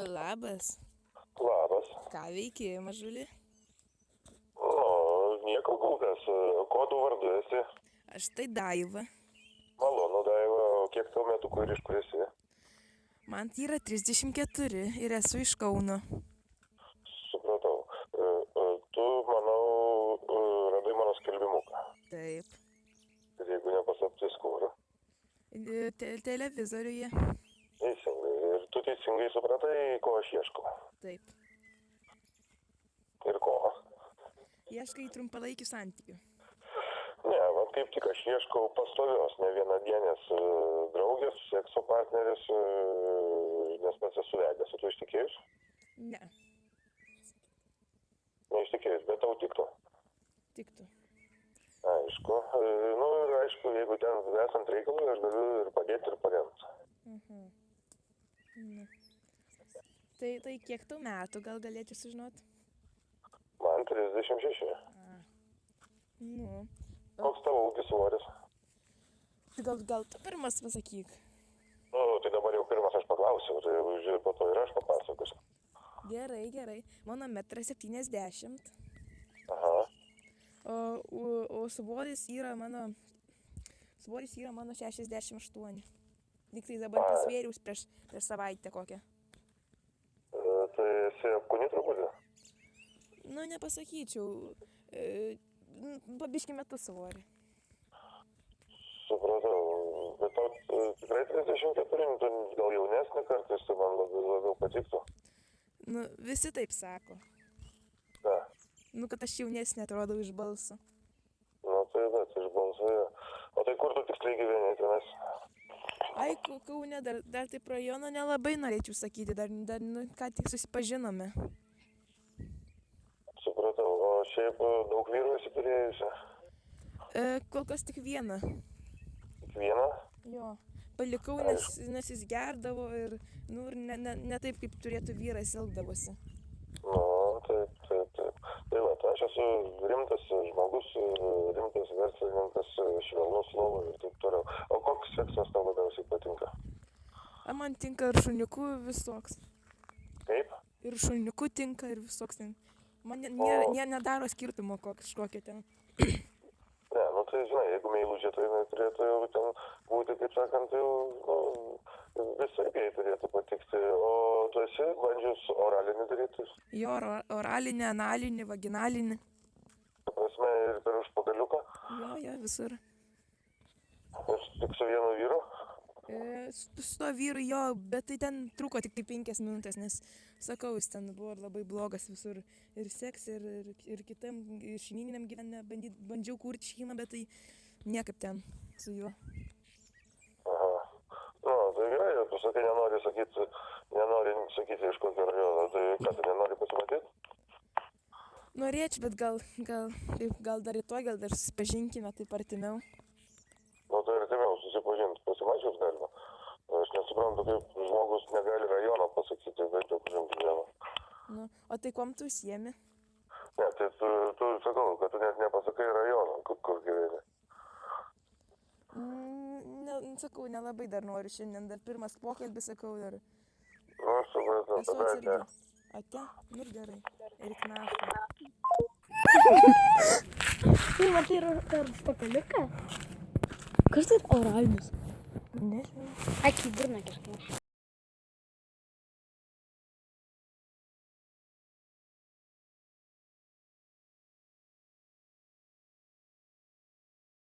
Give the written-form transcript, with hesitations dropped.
Labas. Labas. Ką veiki, mažuli? Nieko kol kas. Kuo tu vardu esi? Aš tai Daiva. Malonu, Daiva. O kiek tau metų, kur iš kur esi? Man yra 34 ir esu iš Kauno. Supratau. Tu, manau, radai mano skelbimuką. Taip. Ir jeigu nepaslaptis, kur? Televizoriuje. Teisingai. Ir tu teisingai supratai, ko aš ieškau. Taip. Ir ko? Ieškai trumpalaikių santykių. Ne, va kaip tik aš ieškau pastovios, ne vienadienės draugės, sekso partneris, nes pats esu vedęs. O tu ištikėjus? Ne, Neištikėjus, bet tau tiktų. tiktų. Aišku. Ir aišku, jeigu ten esant reikalui, aš galiu ir padėti, ir paremti. Nu. Tai kiek tau metų, gal galėčiau sužinoti? Man 36. Nu. Koks tavo ūgis svoris? Gal tu pirmas pasakyk. Tai dabar jau pirmas aš paklausiau, tai žiūrėjau, po to ir aš papasakosiu. Gerai. Mano 1,70 m. Aha. O svoris yra mano 68. Lyg tai dabar pasvėriaus prieš savaitę kokią. Tai esi apkūni truputį? Nu, nepasakyčiau. Pabiški metus svorį. Supratau. Bet tau tikrai 34, tu gal jaunesnė kartais, tai man labiau patiktų. Nu, visi taip sako. Ne. Nu, kad aš jaunesnė atrodau iš balso. Tai bet iš balsoje. O tai kur tu tiksliai gyveni tenais? Ai, Kaune, dar taip rajono nelabai norėčiau sakyti, dar ką tik susipažinome. Supratau. O šiaip daug vyrų esi turėjusi? Kol kas tik vieną. Tik vieną? Jo. Palikau, nes jis gerdavo ir ne taip, kaip turėtų vyras elgdavosi. Taip. Tai va, aš esu rimtas žmogus, rimtas verslininkas, švelnus lovas ir taip toliau. O koks seksas tau labiausiai patinka? Man tinka ir šuniukų visoks. Kaip? Ir šuniukų tinka ir visoks ten. Man nedaro skirtumo kažkokia ten. Ne, tai žinai, jeigu meilužė, tai turėtų jau ten būti, kaip sakant, jau visai jai turėtų patikti. O tu esi bandžius oralinį daryti? Jo, oralinį, analinį, vaginalinį. Ta prasme, ir per užpakaliuką? Jo, visur. Ir tik su vienu vyru? Su to vyru jo, bet tai ten truko tik 5 minutės, nes, sakau, jis ten buvo labai blogas visur. Ir seks, ir kitam, ir šeimyniniam gyvenime bandžiau kurti šeimą, bet tai niekaip ten su juo. Aha. Tai gerai, tu sakai, nenori sakyti iš kokio rajono, tai ką, tu nenori pasimatyti? Norėčiau, bet gal dar rytoj, gal dar susipažinkime taip artimiau. Tai artimiau susipažinti, pasimačius galima. Aš nesuprantu, kaip žmogus negali rajono pasakyti, bet jau žinoma. O tai kuom tu užsiemi? Ne, tai tu sakau, kad tu net nepasakai rajono, kur gyveni. Sakau, nelabai dar noriu šiandien, dar pirmas pokalbis, sakau, dar. Supratau, Esu tada atsargi. Ate? Ir gerai. Ir knafą. Tai matai ir užpakaliuką? Kas tai oralinis? Nežinau. Aki burna kažkaip.